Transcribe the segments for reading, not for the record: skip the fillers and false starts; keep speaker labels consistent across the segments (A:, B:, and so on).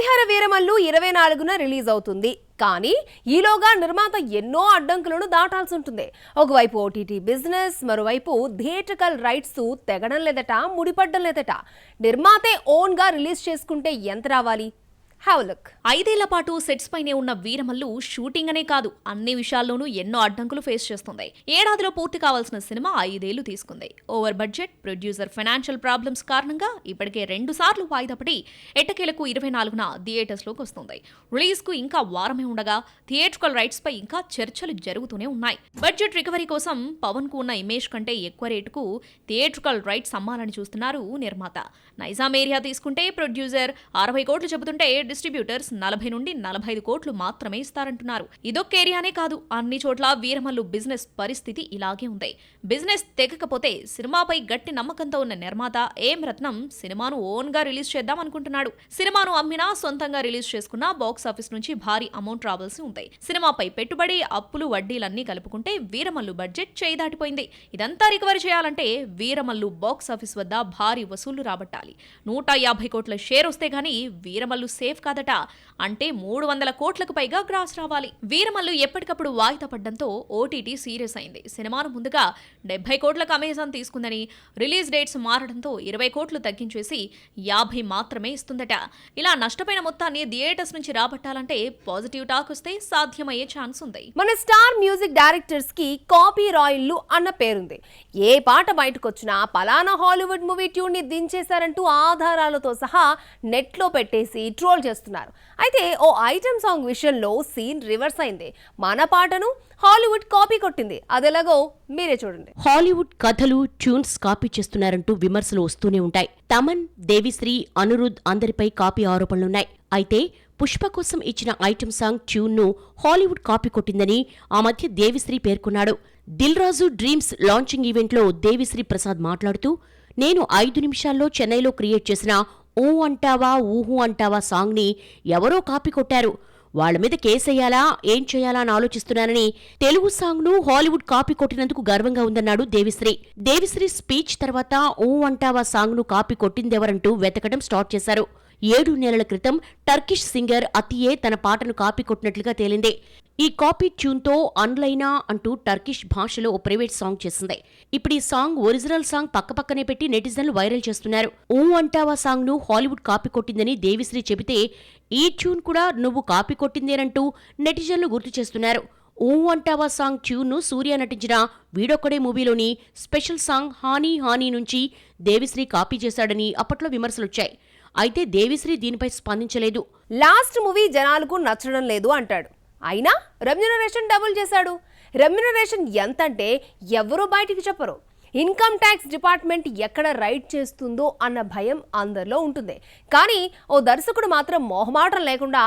A: Harihara Veeramallu 24న release అవుతుంది. కానీ ఈలోగా నిర్మాత ఎన్నో అడ్డంకులను దాటాల్సి ఉంటుంది. ఒకవైపు ఓటీటీ బిజినెస్, మరోవైపు థియేట్రికల్ రైట్స్ తెగడం లేదట, ముడిపడ్డం లేదట. నిర్మాతే ఓన్ గా రిలీజ్ చేసుకుంటే ఎంత రావాలి? Have a look.
B: 5 ఏళ్ల పాటు సెట్స్ పైనే ఉన్న వీరమల్లు షూటింగ్ అనే కాదు, అన్ని విషయాల్లోనూ ఎన్నో అడ్డంకులు ఫేస్ చేస్తుంది. ఏడాదిలో పూర్తి కావాల్సిన సినిమా 5 ఏళ్లు తీసుకుంది. Over budget, producer financial problems కారణంగా ఇప్పటికే 2 సార్లు వాయిదా పడి ఎట్టకేలకు 24న థియేటర్స్ లోకి వస్తుంది. రిలీజ్ కు ఇంకా వారమే ఉండగా థియేట్రికల్ రైట్స్ పై ఇంకా చర్చలు జరుగుతూనే ఉన్నాయి. బడ్జెట్ రికవరీ కోసం పవన్ కు ఉన్న ఇమేజ్ కంటే ఎక్కువ రేటుకు థియేట్రికల్ రైట్స్ అమ్మాలని చూస్తున్నారు నిర్మాత. నైజాం ఏరియా తీసుకుంటే ప్రొడ్యూసర్ 60 కోట్లు చెబుతుంటే డిస్ట్రిబ్యూటర్స్ 40 నుండి 45 కోట్లు మాత్రమే ఇస్తారంటున్నారు. ఇదొక్క ఏరియానే కాదు, అన్ని చోట్ల వీరమల్లు బిజినెస్ పరిస్థితి ఇలాగే ఉంది. బిజినెస్ తెగకపోతే సినిమాపై గట్టి నమ్మకంతో ఉన్న నిర్మాత ఏం రత్నం సినిమాను ఓన్ గా రిలీజ్ చేద్దాం అనుకుంటున్నాడు. సినిమాను అమ్మినా, సొంతంగా రిలీజ్ చేసుకున్నా బాక్స్ ఆఫీస్ నుంచి భారీ అమౌంట్ రావాల్సి ఉంది. సినిమాపై పెట్టుబడి, అప్పులు, వడ్డీలన్నీ కలుపుకుంటే వీరమల్లు బడ్జెట్ చేయి దాటిపోయింది. ఇదంతా రికవరీ చేయాలంటే వీరమల్లు బాక్స్ ఆఫీస్ వద్ద భారీ వసూళ్లు రాబట్టాలి. 150 కోట్ల షేర్ వస్తే గానీ వీరమల్లు సేఫ్ కాదట. అంటే 300 కోట్లకు పైగా గ్రాస్ రావాలి. వీరమల్లు ఎప్పటికప్పుడు వాయిదా పడ్డంతో ఓటీటీ సీరియస్ అయింది. సినిమాను ముందుగా 70 కోట్లకు అమెజాన్ తీసుకుందని, రిలీజ్ డేట్స్ మారడంతో 20 కోట్లు తగ్గించేసి 50 మాత్రమే ఇస్తుందట. ఇలా నష్టపోయిన మొత్తాన్ని థియేటర్స్ నుంచి రాబట్టాలంటే పాజిటివ్ టాక్ వస్తే సాధ్యమయ్యే ఛాన్స్ ఉంది.
A: మన స్టార్ మ్యూజిక్ డైరెక్టర్స్ కి కాపీ రాయిల్లు అన్న పేరుంది. ఏ పాట బయటకు వచ్చినా పలానా హాలీవుడ్ మూవీ ట్యూన్ ని దించేశారంటూ ఆధారాలతో సహా నెట్ లో పెట్టేసి ట్రోల్ చేస్తున్నారు. అయితే ఓ ఐటమ్ సాంగ్ విషయంలో సీన్ రివర్స్ అయింది. మన పాటను హాలీవుడ్ కాపీ కొట్టింది. అదెలాగో మీరే చూడండి.
C: హాలీవుడ్ కథలు, ట్యూన్స్ కాపీ చేస్తున్నారంటూ విమర్శలు వస్తూనే ఉంటాయి. తమన్, దేవిశ్రీ, అనిరుద్ అందరిపై కాపీ ఆరోపణలున్నాయి. అయితే పుష్ప కోసం ఇచ్చిన ఐటమ్ సాంగ్ ట్యూన్ ను హాలీవుడ్ కాపీ కొట్టిందని ఆ మధ్య దేవిశ్రీ పేర్కొన్నాడు. దిల్ రాజు డ్రీమ్స్ లాంచింగ్ ఈవెంట్లో దేవిశ్రీ ప్రసాద్ మాట్లాడుతూ, నేను 5 నిమిషాల్లో చెన్నైలో క్రియేట్ చేసిన ఊ అంటావా ఊహు అంటావా సాంగ్ ని ఎవరో కాపీ కొట్టారు. వాళ్ల మీద కేసెయ్యాలా, ఏం చేయాలా అని ఆలోచిస్తున్నానని తెలుగు సాంగ్ ను హాలీవుడ్ కాపీ కొట్టినందుకు గర్వంగా ఉందన్నాడు దేవిశ్రీ. దేవిశ్రీ స్పీచ్ తర్వాత ఊ అంటావా సాంగ్ ను కాపీ కొట్టిందెవరంటూ వెతకడం స్టార్ట్ చేశారు. 7 నెలల క్రితం టర్కిష్ సింగర్ అతియే తన పాటను కాపీ కొట్టినట్లుగా తేలింది. ఈ కాపీ ట్యూన్తో అన్లైనా అంటూ టర్కిష్ భాషలో ఓ ప్రైవేట్ సాంగ్ చేసింది. ఇప్పుడు ఈ సాంగ్ ఒరిజినల్ సాంగ్ పక్కపక్కనే పెట్టి నెటిజన్లు వైరల్ చేస్తున్నారు. ఊ అంటావా సాంగ్ ను హాలీవుడ్ కాపీ కొట్టిందని దేవిశ్రీ చెబితే, ఈ ట్యూన్ కూడా నువ్వు కాపీ కొట్టిందేనంటూ నెటిజన్లు గుర్తు చేస్తున్నారు. ఊ అంటావా సాంగ్ ట్యూన్ ను సూర్య నటించిన వీడొక్కడే మూవీలోని స్పెషల్ సాంగ్ హానీ హానీ నుంచి దేవిశ్రీ కాపీ చేశాడని అప్పట్లో విమర్శలొచ్చాయి. అయితే దేవిశ్రీ దీనిపై స్పందించలేదు.
A: లాస్ట్ మూవీ జనాలకు నచ్చడం లేదు అంటాడు. అయినా రెమ్యునరేషన్ డబుల్ చేశాడు. రెమ్యునరేషన్ ఎంతంటే ఎవరూ బయటికి చెప్పరు. ఇన్కమ్ ట్యాక్స్ డిపార్ట్మెంట్ ఎక్కడ రైడ్ చేస్తుందో అన్న భయం అందరిలో ఉంటుంది. కానీ ఓ దర్శకుడు మాత్రం మొహమాటం లేకుండా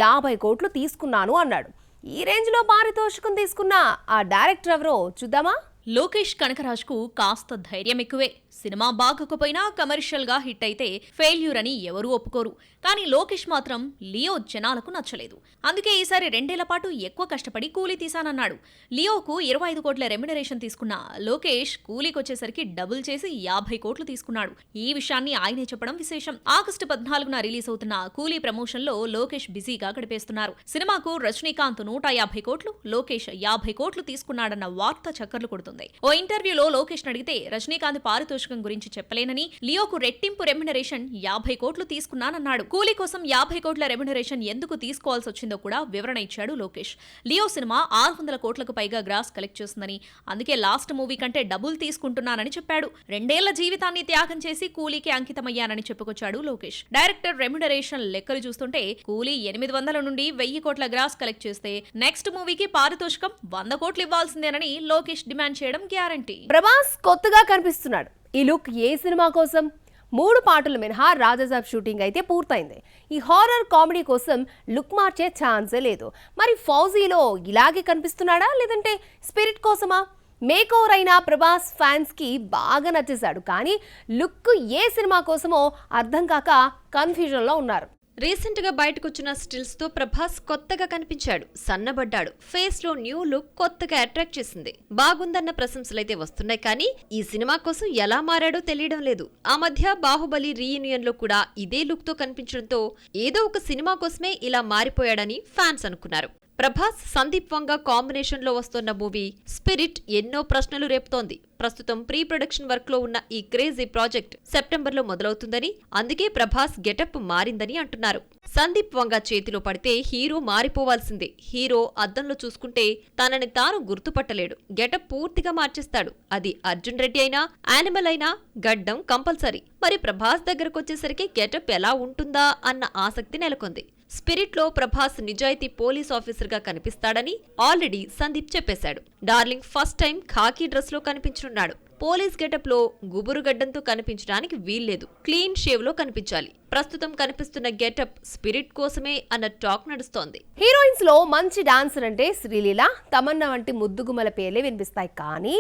A: 50 కోట్లు తీసుకున్నాను అన్నాడు. ఈ రేంజ్లో పారితోషికం తీసుకున్న ఆ డైరెక్టర్ ఎవరో చూద్దామా?
B: లోకేష్ కనకరాజ్ కు కాస్త ధైర్యం ఎక్కువే. సినిమా బాగోకపోయినా కమర్షియల్ గా హిట్ అయితే ఫెయిల్యూర్ అని ఎవరూ ఒప్పుకోరు. కానీ లోకేష్ మాత్రం లియో జనాలకు నచ్చలేదు. అందుకే ఈసారి 2 ఏళ్ల పాటు ఎక్కువ కష్టపడి కూలీ తీశానన్నాడు. లియోకు 25 కోట్ల రెమ్యునరేషన్ తీసుకున్న లోకేష్ కూలీకొచ్చేసరికి డబుల్ చేసి 50 కోట్లు తీసుకున్నాడు. ఈ విషయాన్ని ఆయనే చెప్పడం విశేషం. ఆగస్టు 14న రిలీజ్ అవుతున్న కూలీ ప్రమోషన్ లో లోకేష్ బిజీగా గడిపేస్తున్నారు. సినిమాకు రజనీకాంత్ 150 కోట్లు, లోకేష్ 50 కోట్లు తీసుకున్నాడన్న వార్త చక్కర్లు కొడుతుంది. ఓ ఇంటర్వ్యూలో లోకేష్ అడిగితే రజనీకాంత్ పారితోషికం గురించి చెప్పలేనని, లియోకు రెట్టింపు రెమ్యునరేషన్ 50 కోట్లు తీసుకున్నానన్నాడు. కూలీ కోసం 50 కోట్ల రెమ్యునరేషన్ ఎందుకు తీసుకోవాల్సి వచ్చిందో కూడా వివరణ ఇచ్చాడు లోకేష్. లియో సినిమా 600 కోట్లకు పైగా గ్రాస్ కలెక్ట్ చేస్తుందని, అందుకే లాస్ట్ మూవీ కంటే డబుల్ తీసుకుంటున్నానని చెప్పాడు. 2 ఏళ్ల జీవితాన్ని త్యాగం చేసి కూలీకి అంకితమయ్యానని చెప్పుకొచ్చాడు లోకేష్. డైరెక్టర్ రెమ్యునరేషన్ లెక్కలు చూస్తుంటే కూలీ 800 నుండి 1000 కోట్ల గ్రాస్ కలెక్ట్ చేస్తే నెక్స్ట్ మూవీకి పారితోషికం 100 కోట్లు ఇవ్వాల్సిందేనని లోకేష్ డిమాండ్ చేయడం గ్యారంటీ.
A: ప్రభాస్ కొత్తగా కనిపిస్తున్నాడు. ఈ లుక్ ఏ సినిమా కోసం? 3 పాటలు మినహా రాజాసాబ్ షూటింగ్ అయితే పూర్తయింది. ఈ హారర్ కామెడీ కోసం లుక్ మార్చే ఛాన్సే లేదు. మరి ఫౌజీలో ఇలాగే కనిపిస్తున్నాడా, లేదంటే స్పిరిట్ కోసమా? మేక్ ఓవర్ అయిన ప్రభాస్ ఫ్యాన్స్ కి బాగా నచ్చేశాడు. కానీ లుక్ ఏ సినిమా కోసమో అర్థం కాక కన్ఫ్యూజన్ లో ఉన్నారు.
D: రీసెంట్ గా బయటకొచ్చిన స్టిల్స్ తో ప్రభాస్ కొత్తగా కనిపించాడు, సన్నబడ్డాడు. ఫేస్ లో న్యూ లుక్ కొత్తగా అట్రాక్ట్ చేసింది. బాగుందన్న ప్రశంసలైతే వస్తున్నాయి, కానీ ఈ సినిమా కోసం ఎలా మారాడో తెలియడం లేదు. ఆ మధ్య బాహుబలి రీయూనియన్ లో కూడా ఇదే లుక్ తో కనిపించడంతో ఏదో ఒక సినిమా కోసమే ఇలా మారిపోయాడని ఫ్యాన్స్ అనుకున్నారు. ప్రభాస్, సందీప్ వంగ కాంబినేషన్ లో వస్తున్న మూవీ స్పిరిట్ ఎన్నో ప్రశ్నలు రేపుతోంది. ప్రస్తుతం ప్రీ ప్రొడక్షన్ వర్క్ లో ఉన్న ఈ క్రేజీ ప్రాజెక్ట్ సెప్టెంబర్ లో మొదలవుతుందని, అందుకే ప్రభాస్ గెటప్ మారిందని అంటున్నారు. సందీప్ వంగ చేతిలో పడితే హీరో మారిపోవాల్సిందే. హీరో అద్దంలో చూసుకుంటే తనని తాను గుర్తుపట్టలేడు. గెటప్ పూర్తిగా మార్చేస్తాడు. అది అర్జున్ రెడ్డి అయినా, యానిమల్ అయినా గడ్డం కంపల్సరీ. మరి ప్రభాస్ దగ్గరకొచ్చేసరికి గెటప్ ఎలా ఉంటుందా అన్న ఆసక్తి నెలకొంది. స్పిరిట్ లో ప్రభాస్ నిజాయితీ పోలీస్ ఆఫీసర్ గా కనిపిస్తాడని ఆల్రెడీ సందీప్ చెప్పేశాడు. డార్లింగ్ ఫస్ట్ టైం ఖాకీ డ్రెస్ లో కనిపించనున్నాడు. పోలీస్ గెటప్ లో గుబురు గడ్డంతో కనిపించడానికి వీల్లేదు. క్లీన్ షేవ్ లో కనిపించాలి. ప్రస్తుతం కనిపిస్తున్న గెటప్ స్పిరిట్ కోసమే అన్న టాక్ నడుస్తోంది.
A: హీరోయిన్స్ లో మంచి డాన్సర్ అంటే శ్రీలీల, తమన్నా వంటి ముద్దుగుమల పేర్లే వినిపిస్తాయి, కానీ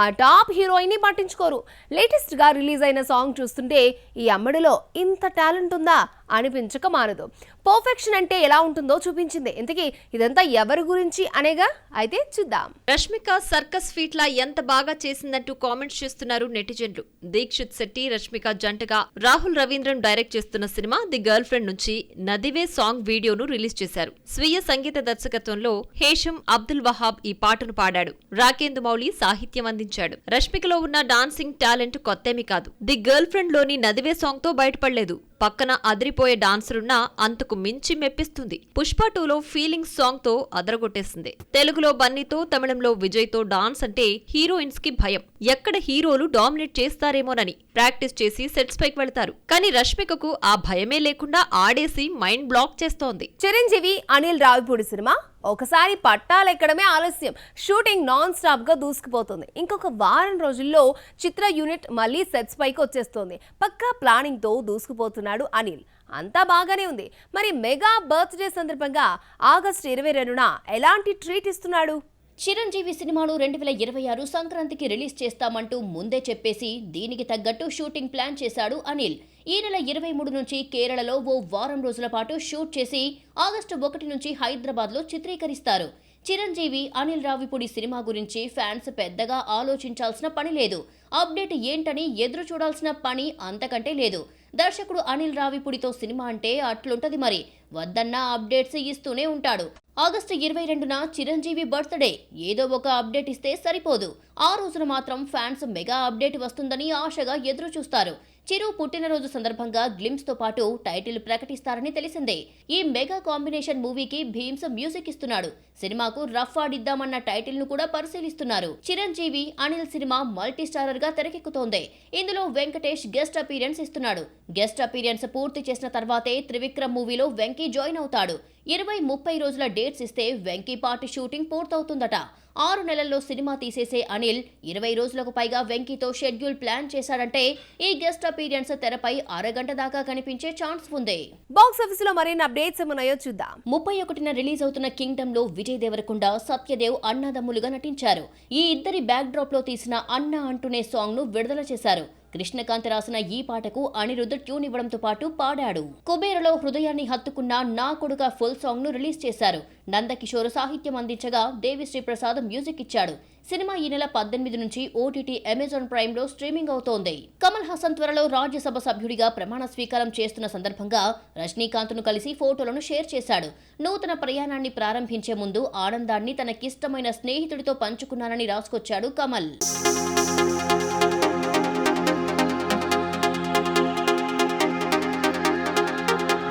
A: ఆ టాప్ హీరోయిన్ ని పట్టించుకోరు. లేటెస్ట్ గా రిలీజ్ అయిన సాంగ్ చూస్తుంటే ఈ అమ్మడిలో ఇంత టాలెంట్ ఉందా అనిపించక మానదు. పర్ఫెక్షన్ అంటే ఎలా ఉంటుందో చూపించింది. ఇంతకీ ఇదంతా ఎవరి గురించి అనేగా? అయితే చూద్దాం.
D: రష్మిక సర్కస్ ఫీట్ లా ఎంత బాగా చేసిందంటూ కామెంట్స్ చేస్తున్నారు నెటిజన్లు. దీక్షిత్ శెట్టి, రష్మిక జంటగా రాహుల్ రవీంద్రన్ డైరెక్ట్ చేస్తున్న సినిమా ది గర్ల్ ఫ్రెండ్ నుంచి నదివే సాంగ్ వీడియోను రిలీజ్ చేశారు. స్వీయ సంగీత దర్శకత్వంలో హేషం అబ్దుల్ వహాబ్ ఈ పాటను పాడాడు. రాకేందు మౌలి సాహిత్యం అందించాడు. రష్మికలో ఉన్న డాన్సింగ్ టాలెంట్ కొత్తేమీ కాదు. ది గర్ల్ ఫ్రెండ్ లోని నదివే సాంగ్ తో బయటపడలేదు. పక్కన అదిరిపోయే డాన్సరున్నా అంతకు మించి మెప్పిస్తుంది. పుష్ప 2లో ఫీలింగ్ సాంగ్ తో అదరగొట్టేసింది. తెలుగులో బన్నీతో, తమిళంలో విజయ్ తో డాన్స్ అంటే హీరోయిన్స్ కి భయం. ఎక్కడ హీరోలు డామినేట్ చేస్తారేమోనని ప్రాక్టీస్ చేసి సెట్స్ పైకి వెళతారు. కానీ రష్మికకు ఆ భయమే లేకుండా ఆడేసి మైండ్ బ్లాక్ చేస్తోంది.
A: చిరంజీవి, అనిల్ రావిపూడి సినిమా ఒకసారి పట్టాలెక్కడమే ఆలస్యం. షూటింగ్ నాన్ స్టాప్ గా దూసుకుపోతుంది. ఇంకొక వారం రోజుల్లో చిత్ర యూనిట్ మళ్ళీ సెట్స్ పైకి వచ్చేస్తోంది. పక్కా ప్లానింగ్ తో దూసుకుపోతున్నాడు అనిల్. అంతా బాగానే ఉంది. మరి మెగా బర్త్డే సందర్భంగా ఆగస్టు 22న ఎలాంటి ట్రీట్ ఇస్తున్నాడు?
E: చిరంజీవి సినిమాను 2026 సంక్రాంతికి రిలీజ్ చేస్తామంటూ ముందే చెప్పేసి దీనికి తగ్గట్టు షూటింగ్ ప్లాన్ చేశాడు అనిల్. ఈ నెల 23 నుంచి కేరళలో ఓ వారం రోజుల పాటు షూట్ చేసి ఆగస్టు 1 నుంచి హైదరాబాద్లో చిత్రీకరిస్తారు. చిరంజీవి, అనిల్ రావిపూడి సినిమా గురించి ఫ్యాన్స్ పెద్దగా ఆలోచించాల్సిన పని లేదు. అప్డేట్ ఏంటని ఎదురు చూడాల్సిన పని అంతకంటే లేదు. దర్శకుడు అనిల్ రావిపూడితో సినిమా అంటే అట్లుంటది మరి. వద్దన్న అప్డేట్స్ ఇస్తూనే ఉంటాడు. ఆగస్టు 22న చిరంజీవి బర్త్డే. ఏదో ఒక అప్డేట్ ఇస్తే సరిపోదు. ఆ రోజున మాత్రం ఫ్యాన్స్ మెగా అప్డేట్ వస్తుందని ఆశగా ఎదురు చూస్తారు. చిరు పుట్టినరోజు సందర్భంగా గ్లిమ్స్ తో పాటు టైటిల్ ప్రకటిస్తారని తెలిసిందే. ఈ మెగా కాంబినేషన్ మూవీకి భీమ్స్ మ్యూజిక్ ఇస్తున్నాడు. సినిమాకు రఫ్ ఆడిద్దామన్న టైటిల్ ను కూడా పరిశీలిస్తున్నారు. Chiranjeevi, Anil cinema multi starrer గా తెరకెక్కుతోంది. ఇందులో వెంకటేష్ గెస్ట్ అపీరియన్స్ ఇస్తున్నాడు. గెస్ట్ అపీరియన్స్ పూర్తి చేసిన తర్వాతే త్రివిక్రమ్ మూవీలో వెంకీ జాయిన్ అవుతాడు. 20-30 రోజుల డేట్స్ ఇస్తే వెంకీ పార్టీ షూటింగ్ పూర్తవుతుందట. 6 నెలల్లో సినిమా తీసేసే అనిల్ 20 రోజులకు పైగా వెంకీతో షెడ్యూల్ ప్లాన్ చేశాడంటే ఈ గెస్ట్ అపీరియన్స్ తెరపై అరగంట దాకా కనిపించే ఛాన్స్ ఉంది.
A: బాక్స్ ఆఫీస్ లో మరిన్ని అప్డేట్స్ ఏమన్నాయో చూద్దాం.
E: 31న రిలీజ్ అవుతున్న కింగ్డమ్ లో విజయ్ దేవరకొండ, సత్యదేవ్ అన్నదమ్ములుగా నటించారు. ఈ ఇద్దరి బ్యాక్ డ్రాప్ లో తీసిన అన్న అంటూనే సాంగ్ ను విడుదల చేశారు. కృష్ణకాంత్ రాసిన ఈ పాటకు అనిరుద్ధ్ ట్యూన్ ఇవ్వడంతో పాటు పాడాడు. కుబేరలో హృదయాన్ని హత్తుకున్న నా కొడుక ఫుల్ సాంగ్ ను రిలీజ్ చేశారు. నందకిషోర్ సాహిత్యం అందించగా దేవిశ్రీ ప్రసాద్ మ్యూజిక్ ఇచ్చాడు. సినిమా ఈ నెల 18 నుంచి ఓటీటీ అమెజాన్ ప్రైమ్ లో స్ట్రీమింగ్ అవుతోంది. కమల్ హాసన్ త్వరలో రాజ్యసభ సభ్యుడిగా ప్రమాణ స్వీకారం చేస్తున్న సందర్భంగా రజనీకాంత్ ను కలిసి ఫోటోలను షేర్ చేశాడు. నూతన ప్రయాణాన్ని ప్రారంభించే ముందు ఆనందాన్ని తనకిష్టమైన స్నేహితుడితో పంచుకున్నానని రాసుకొచ్చాడు కమల్.